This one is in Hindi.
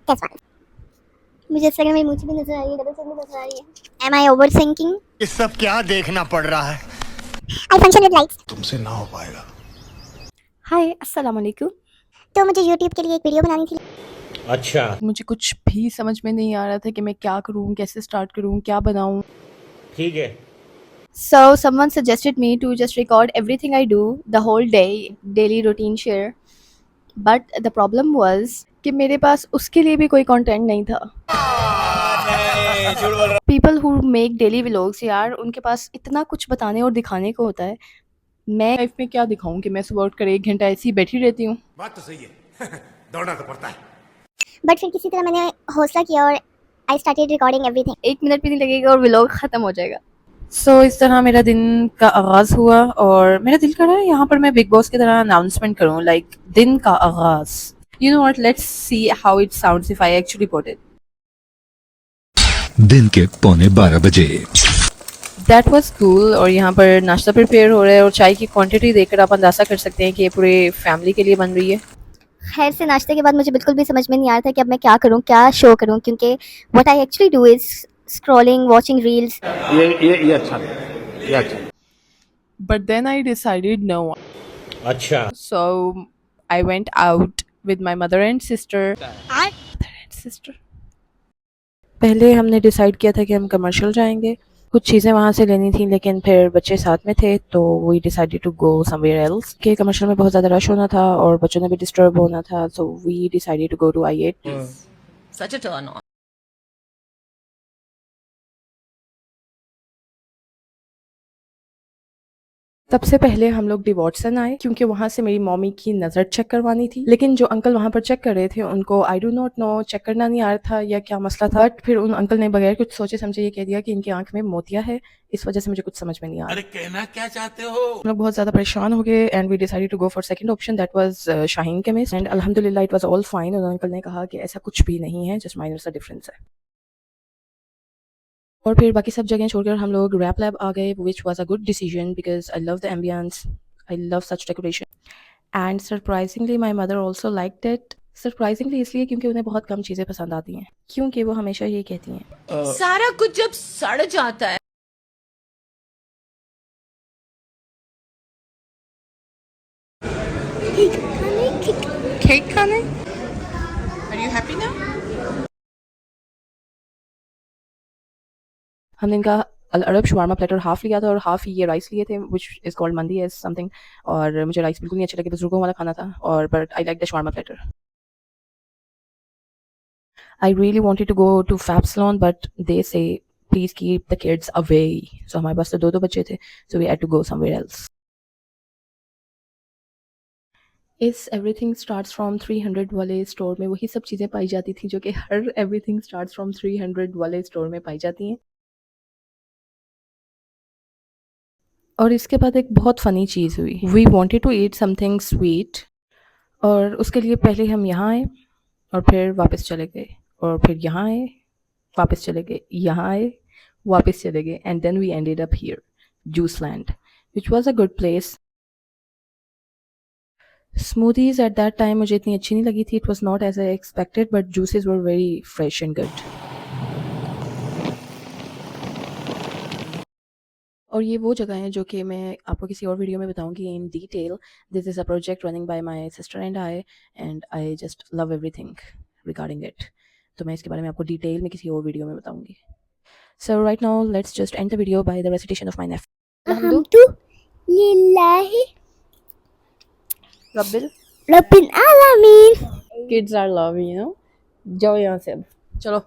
That's one. मुझे ऐसा लग रहा है मेरी मूंछ भी नजर आ रही है, डबल चिन भी नजर आ रही है. Am I overthinking? ये सब क्या देखना पड़ रहा है? I function with lights. तुमसे ना हो पाएगा. हाय अस्सलाम वालेकुम। तो मुझे YouTube के लिए एक वीडियो बनानी थी. अच्छा, मुझे कुछ भी समझ में नहीं आ रहा था कि मैं क्या करूँ, कैसे स्टार्ट करूँ, क्या बनाऊँ। ठीक है। So someone suggested me to just record everything I do the whole day, daily routine share. But the problem was कि मेरे पास उसके लिए भी कोई कंटेंट नहीं था। People who make daily vlogs यार, उनके पास इतना कुछ बताने और दिखाने को होता है। मैं लाइफ में क्या दिखाऊँ कि मैं सुबह उठकर 1 घंटा ऐसे ही बैठी रहती हूँ। बात तो सही है. दौड़ना तो पड़ता है. बट फिर किसी तरह मैंने हौसला किया और I started recording everything. 1 minute भी नहीं लगेगा और व्लॉग ख़त्म हो जाएगा। इस तरह मेरा दिन का आगाज़ हुआ और मेरा दिल कर रहा है यहाँ पर मैं बिग बॉस की तरह अनाउंसमेंट करूँ, लाइक दिन का आगाज़। You know what, let's see how it sounds if I actually put it. दिन के 11:15 दैट वाज कूल। और यहाँ पर नाश्ता प्रिपेयर हो रहा है और चाय की क्वांटिटी देखकर आप अंदाज़ा कर सकते हैं कि ये पूरे फैमिली के लिए बन रही है। खैर से नाश्ते के बाद मुझे बिल्कुल भी समझ में नहीं आ रहा था कि अब मैं क्या करूँ, क्या शो करूँ, क्योंकि what I actually do is scrolling, watching reels. ये अच्छा है. ये अच्छा. But then I decided no. अच्छा, So I went out with my mother and sister. Mother and sister. पहले हमने डिसाइड किया था कि हम कमर्शियल जाएंगे, कुछ चीज़ें वहाँ से लेनी थी, लेकिन फिर बच्चे साथ में थे तो we decided to go somewhere else. कि कमर्शियल में बहुत ज़्यादा रश होना था और बच्चों ने भी डिस्टर्ब होना था, so we decided to go to I8. Such a turn on. सबसे पहले हम लोग डिवॉर्सन आए क्योंकि वहाँ से मेरी मम्मी की नज़र चेक करवानी थी, लेकिन जो अंकल वहाँ पर चेक कर रहे थे उनको I do not know check करना नहीं आ रहा था या क्या मसला था, बट फिर उन अंकल ने बगैर कुछ सोचे समझे ये कह दिया कि इनकी आंख में मोतिया है, इस वजह से मुझे कुछ समझ में नहीं आ रहा। अरे कहना क्या चाहते हो? हम लोग बहुत ज़्यादा परेशान हो गए and we decided to go for second option, that was Shaheen chemist and अल्हम्दुलिल्लाह इट वाज ऑल फाइन। और अंकल ने कहा कि ऐसा कुछ भी नहीं है, जस्ट माइनर सा डिफरेंस है। और फिर बाकी सब जगह छोड़कर हम लोग रैप लैब आ गए, विच was a good decision because I love the ambience, I love such decoration and surprisingly my mother also liked it. Surprisingly इसलिए क्योंकि उन्हें बहुत कम चीज़ें पसंद आती हैं, क्योंकि वो हमेशा ये कहती हैं सारा कुछ जब सड़ जाता है केक खाने। Are you happy now? हमने इनका अल अरब शवारमा प्लेटर हाफ लिया था और हाफ ये राइस लिए थे विच इज़ कॉल्ड मंदी एज समथिंग। और मुझे राइस बिल्कुल नहीं अच्छा लगे, बुजुर्गों वाला खाना था, और but I like the shawarma platter. I really wanted to go to Fab Salon, but they say please keep the kids away. So हमारे पास तो दो बच्चे थे, so we had to go somewhere else. इस एवरीथिंग स्टार्ट्स फ्रॉम 300 वाले स्टोर में वही सब चीज़ें पाई जाती थी जो कि हर एवरीथिंग स्टार्ट्स फ्रॉम 300 वाले स्टोर में पाई जाती हैं। और इसके बाद एक बहुत फ़नी चीज़ हुई। We wanted to eat something sweet और उसके लिए पहले हम यहाँ आए और फिर वापस चले गए, और फिर यहाँ आए वापस चले गए, यहाँ आए वापस चले गए, and then we ended up here juice land which was a good place. Smoothies at that time मुझे इतनी अच्छी नहीं लगी थी, it was not as I expected, but juices were very fresh and good. और ये वो जगह है जो कि मैं आपको किसी और वीडियो में बताऊंगी in detail. This is a project running by my sister and I just love everything regarding it. तो मैं इसके बारे में आपको डिटेल में किसी और वीडियो में बताऊंगी। So right now let's just end the video by the recitation of my nephew Alhamdulillahi रब्बिल Rabbil Alamin. Kids are love, you know. जाओ यहाँ से अब, चलो।